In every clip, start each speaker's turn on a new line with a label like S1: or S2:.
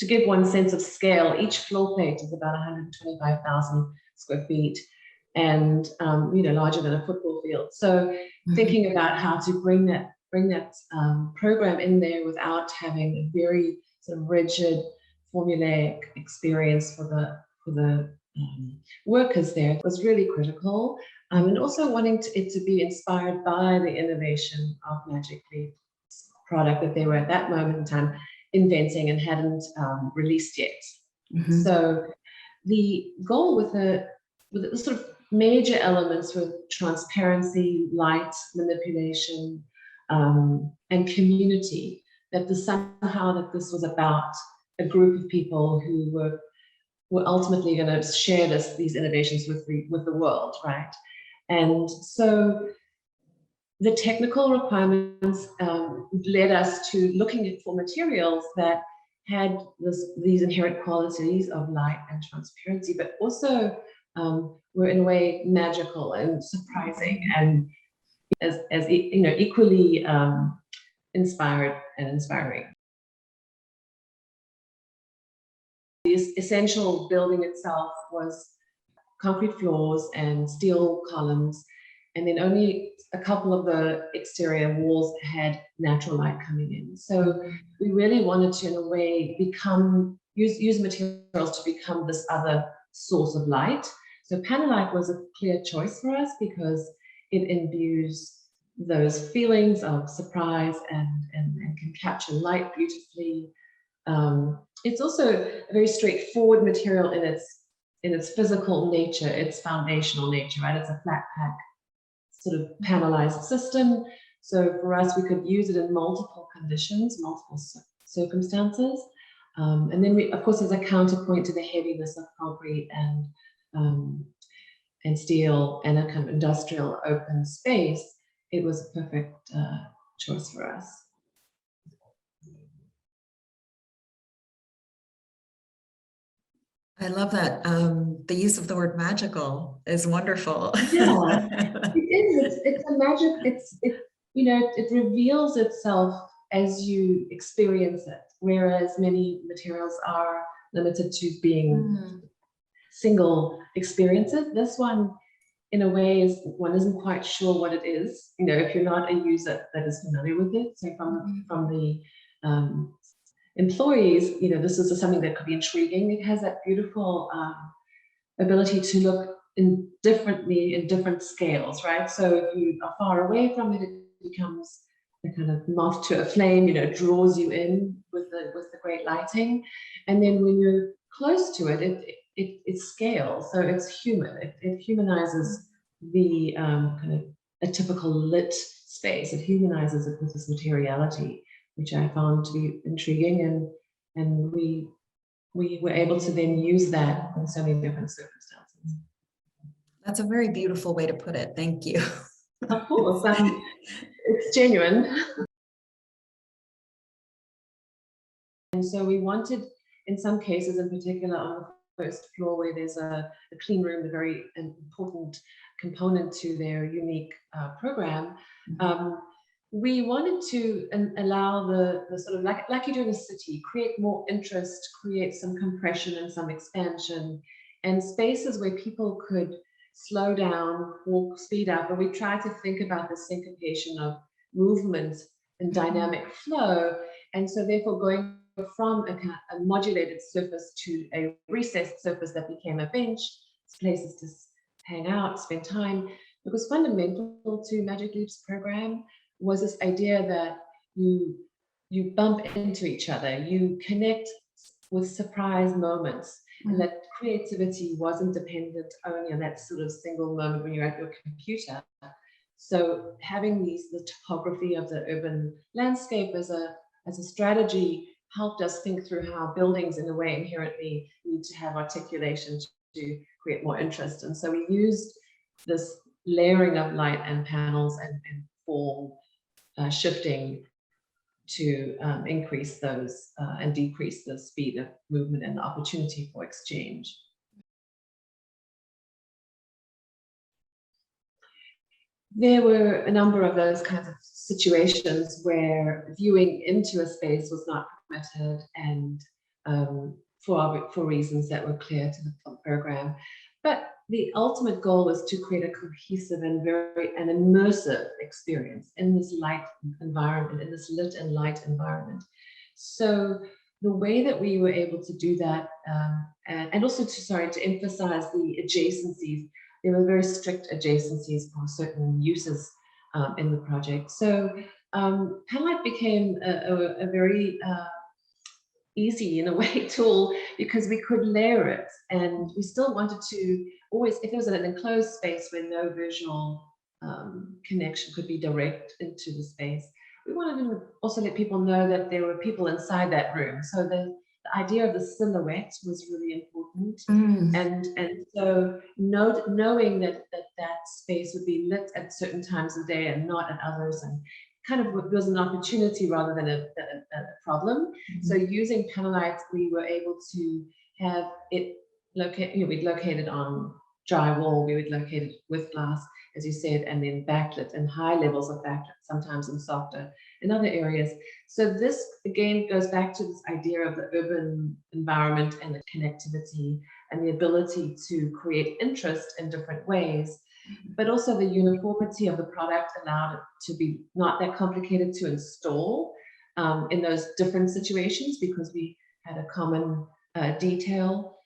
S1: to give one sense of scale, each floor plate is about 125,000 square feet, and larger than a football field. So thinking about how to bring that program in there without having a very sort of rigid, formulaic experience for the workers there was really critical. And also wanting it to be inspired by the innovation of Magic Leap's product that they were at that moment in time inventing and hadn't released yet. So the goal with the sort of major elements were transparency, light manipulation, and community. That this was about a group of people who were ultimately going to share these innovations with the world, right? And so the technical requirements led us to looking for materials that had these inherent qualities of light and transparency, but also were in a way magical and surprising, and as equally inspired and inspiring. The essential building itself was concrete floors and steel columns, and then only a couple of the exterior walls had natural light coming in. So we really wanted to, in a way, use materials to become this other source of light. So Panelite was a clear choice for us because it imbues those feelings of surprise and can capture light beautifully. It's also a very straightforward material in its physical nature, its foundational nature, right? It's a flat pack sort of panelized system. So for us, we could use it in multiple conditions, multiple circumstances. And then of course, as a counterpoint to the heaviness of concrete and steel and a kind of industrial open space, it was a perfect choice for us.
S2: I love that. The use of the word magical is wonderful.
S1: Yeah, it is. It's a magic. It reveals itself as you experience it, whereas many materials are limited to being single experiences. This one, in a way, one isn't quite sure what it is. If you're not a user that is familiar with it. So from the employees, this is something that could be intriguing. It has that beautiful ability to look differently in different scales, right? So if you are far away from it, it becomes a kind of moth to a flame, draws you in with the great lighting. And then when you're close to it, it scales. So it's human. It humanizes the kind of a typical lit space. It humanizes it with this materiality, which I found to be intriguing, and we were able to then use that in so many different circumstances.
S2: That's a very beautiful way to put it. Thank you.
S1: Of course, it's genuine. And so we wanted, in some cases in particular, on the first floor where there's a clean room, a very important component to their unique program, we wanted to allow the sort of, like you do in a city, create more interest, create some compression and some expansion, and spaces where people could slow down, walk, speed up. And we try to think about the syncopation of movement and dynamic flow. And so therefore going from a modulated surface to a recessed surface that became a bench, places to hang out, spend time. It was fundamental to Magic Leap's program was this idea that you bump into each other, you connect with surprise moments, and that creativity wasn't dependent only on that sort of single moment when you're at your computer. So having the topography of the urban landscape as a strategy helped us think through how buildings in a way inherently need to have articulation to create more interest. And so we used this layering of light and panels and form shifting to increase those and decrease the speed of movement and the opportunity for exchange. There were a number of those kinds of situations where viewing into a space was not permitted, and for reasons that were clear to the program. But the ultimate goal was to create a cohesive and an immersive experience in this light environment, in this lit and light environment. So the way that we were able to do that, and also to emphasize the adjacencies, there were very strict adjacencies for certain uses in the project. So Panlight became a very easy, in a way, tool, because we could layer it, and we still wanted to always, if it was an enclosed space where no visual connection could be direct into the space, we wanted to also let people know that there were people inside that room. So the idea of the silhouette was really important. And so knowing that space would be lit at certain times of day and not at others, and kind of was an opportunity rather than a problem. So using Panlight, we were able to have it we'd locate it on drywall, we would locate it with glass, as you said, and then backlit, and high levels of backlit, sometimes in softer in other areas. So this again goes back to this idea of the urban environment and the connectivity and the ability to create interest in different ways, but also the uniformity of the product allowed it to be not that complicated to install in those different situations, because we had a common detail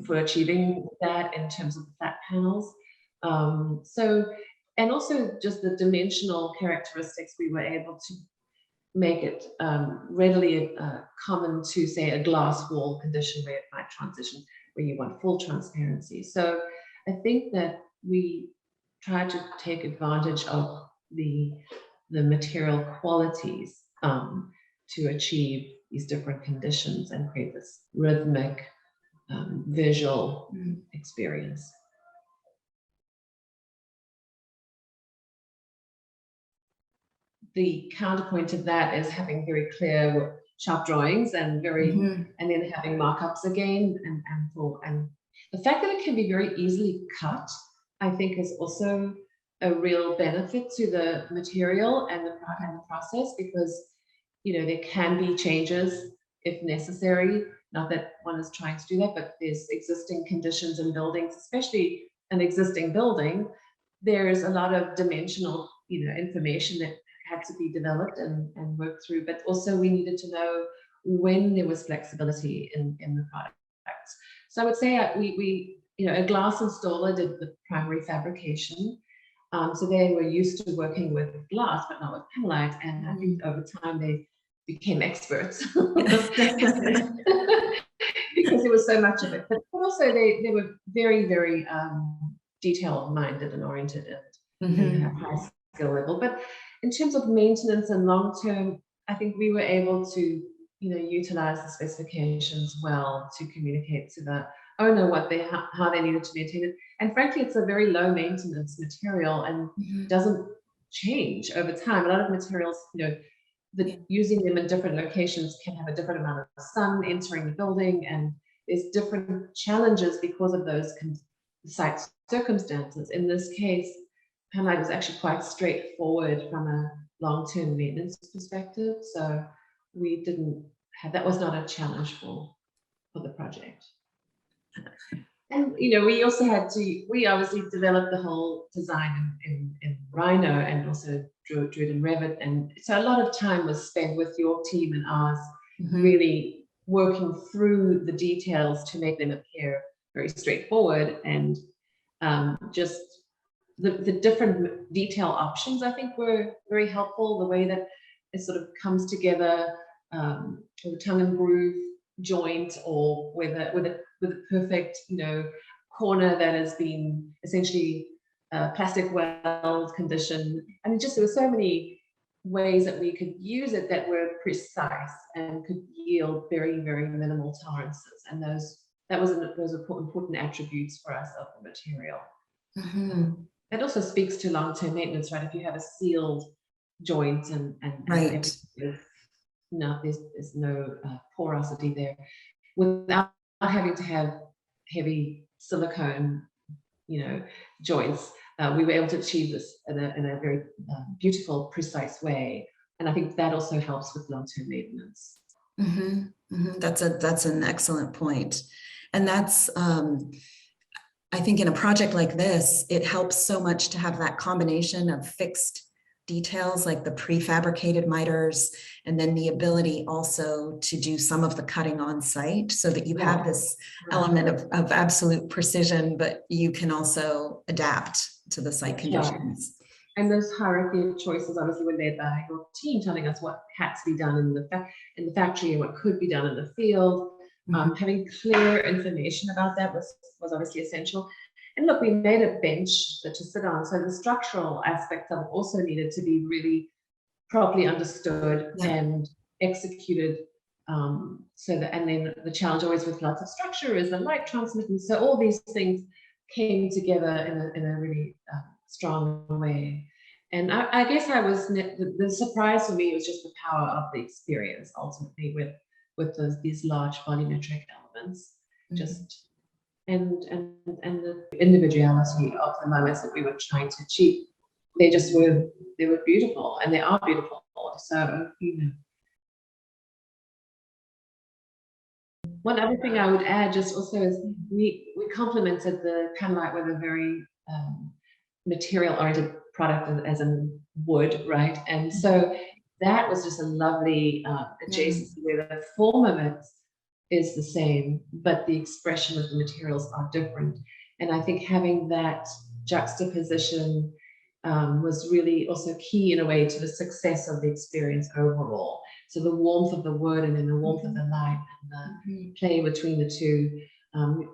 S1: for achieving that in terms of the flat panels. And also just the dimensional characteristics, we were able to make it readily common to, say, a glass wall condition where it might transition, where you want full transparency. So I think that we try to take advantage of the material qualities to achieve these different conditions and create this rhythmic visual experience. The counterpoint to that is having very clear sharp drawings and and then having markups again, and the fact that it can be very easily cut, I think, is also a real benefit to the material and the process, because there can be changes if necessary. Not that one is trying to do that, but there's existing conditions in buildings, especially an existing building. There's a lot of dimensional information that had to be developed and worked through, but also we needed to know when there was flexibility in the products. So I would say a glass installer did the primary fabrication. So they were used to working with glass, but not with Panlight, and I think over time they became experts because there was so much of it. But also they were very, very detail-minded and oriented, and have high skill level. But in terms of maintenance and long-term, I think we were able to utilize the specifications well to communicate to the owner how they needed to maintain it. And frankly, it's a very low maintenance material and doesn't change over time. A lot of materials, using them in different locations can have a different amount of sun entering the building, and there's different challenges because of those site circumstances. In this case, Panlight was actually quite straightforward from a long-term maintenance perspective, so we didn't have, that was not a challenge for the project. And we also we obviously developed the whole design in Rhino, and also drew it in Revit, and so a lot of time was spent with your team and ours, really working through the details to make them appear very straightforward, and just the different detail options, I think, were very helpful. The way that it sort of comes together, with a tongue and groove joint, or with a perfect corner that has been essentially plastic weld condition. I mean, there were so many ways that we could use it that were precise and could yield very, very minimal tolerances, and those were important attributes for us of the material. That also speaks to long-term maintenance, right? If you have a sealed joint and
S2: right,
S1: there's no porosity there, without having to have heavy silicone, joints, we were able to achieve this in a very beautiful, precise way. And I think that also helps with long-term maintenance.
S2: That's an excellent point. And that's, I think in a project like this, it helps so much to have that combination of fixed details like the prefabricated miters, and then the ability also to do some of the cutting on site so that you have this element of absolute precision, but you can also adapt to the site conditions.
S1: And those hierarchy of choices obviously were led by your team, telling us what had to be done in the factory and what could be done in the field. Having clear information about that was obviously essential. And look, we made a bench to sit on, so the structural aspects of it also needed to be really properly understood and executed. So that, and then the challenge always with lots of structure is the light transmittance. So all these things came together in a really strong way. And I guess I was, the surprise for me was just the power of the experience ultimately with these large volumetric elements, just and the individuality of the moments that we were trying to achieve. They were beautiful, and they are beautiful. So, you know. One other thing I would add just also is we complemented the Panelite with a very material-oriented product as in wood, right? And so that was just a lovely adjacency where the form of it is the same, but the expression of the materials are different. And I think having that juxtaposition was really also key in a way to the success of the experience overall. So the warmth of the wood and then the warmth of the light and the play between the two.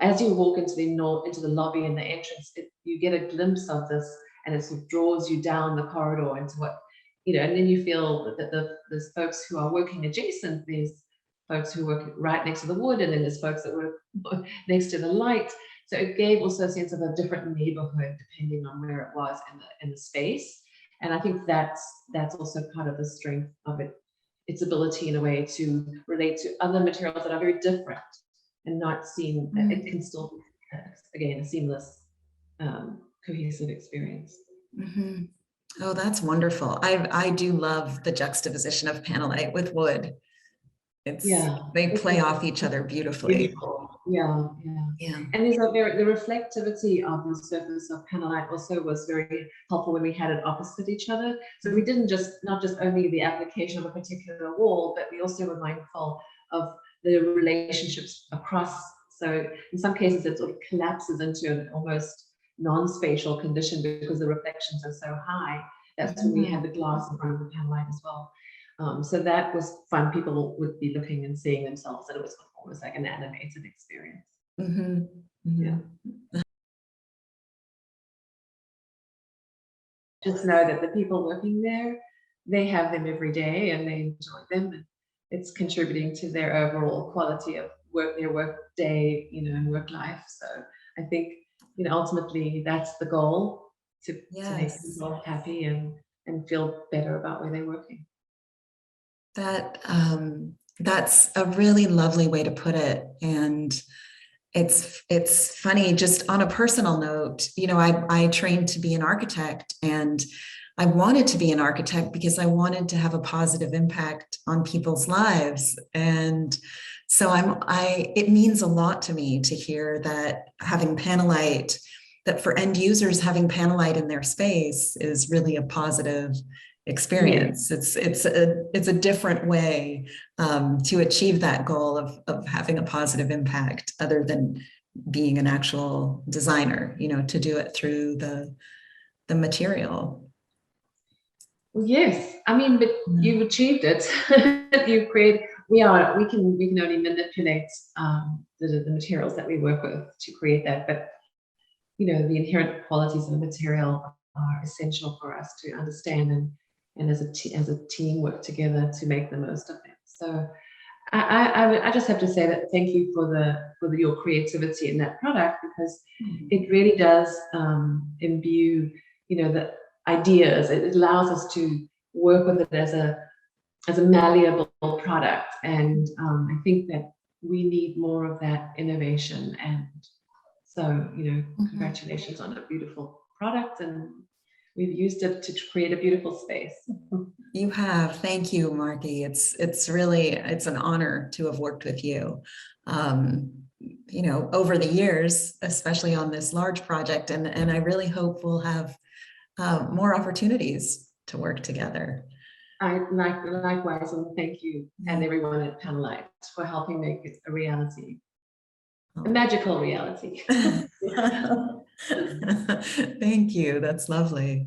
S1: As you walk into the lobby and the entrance, you get a glimpse of this, and it sort of draws you down the corridor into what, you know, and then you feel that there's folks who are working adjacent, there's folks who work right next to the wood, and then there's folks that work next to the light. So it gave also a sense of a different neighborhood depending on where it was in the space. And I think that's also part of the strength of it, its ability in a way to relate to other materials that are very different and not seen. It can still again a seamless, cohesive experience.
S2: Oh, that's wonderful. I do love the juxtaposition of Panelite with wood. They play off each other beautifully.
S1: Beautiful. Yeah. And there's the reflectivity of the surface of Panelite also was very helpful when we had it opposite each other. So we didn't not just only the application of a particular wall, but we also were mindful of the relationships across. So in some cases it sort of collapses into an almost non-spatial condition because the reflections are so high. That's when we had the glass in front of the Panelite as well. So that was fun. People would be looking and seeing themselves, and it was almost like an animated experience. Yeah. Just know that the people working there, they have them every day and they enjoy them, and it's contributing to their overall quality of work, their work day, you know, and work life. So I think, you know, ultimately that's the goal, to make people happy and feel better about where they're working.
S2: That's a really lovely way to put it. And it's funny, just on a personal note, you know, I trained to be an architect, and I wanted to be an architect because I wanted to have a positive impact on people's lives. And so it means a lot to me to hear that having Panelite, that for end users, having Panelite in their space is really a positive experience. It's a different way to achieve that goal of having a positive impact, other than being an actual designer, you know, to do it through the material.
S1: Well, yes, I mean, but you've achieved it. You've created. We can only manipulate the materials that we work with to create that, but you know, the inherent qualities of the material are essential for us to understand and as a team work together to make the most of them. So I just have to say that thank you for your creativity in that product, because it really does imbue, you know, the ideas. It allows us to work with it as a malleable product, and I think that we need more of that innovation. And so, you know, congratulations on a beautiful product, and we've used it to create a beautiful space.
S2: You have. Thank you, Margi. It's really, it's an honor to have worked with you. You know, over the years, especially on this large project, and I really hope we'll have more opportunities to work together.
S1: Likewise, and thank you and everyone at Panelite for helping make it a reality, a magical reality.
S2: Thank you. That's lovely.